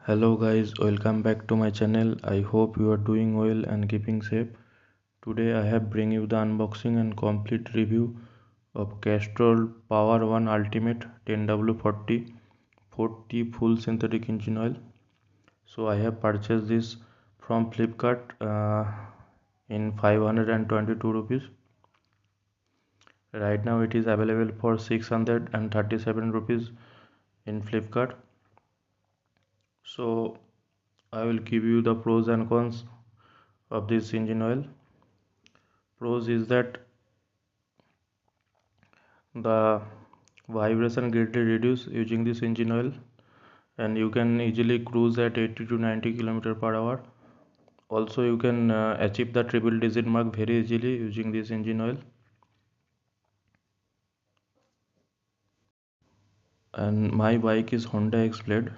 Hello guys, welcome back to my channel. I hope you are doing well and keeping safe. Today I have bring you the unboxing and complete review of Castrol Power1 Ultimate 10W-40 40 full synthetic engine oil. So I have purchased this from Flipkart in 522 rupees. Right now it is available for 637 rupees in Flipkart. So I will give you the pros and cons of this engine oil. Pros is that the vibration greatly reduce using this engine oil, and you can easily cruise at 80 to 90 km per hour. Also you can achieve the triple digit mark very easily using this engine oil. And my bike is Honda X-Blade,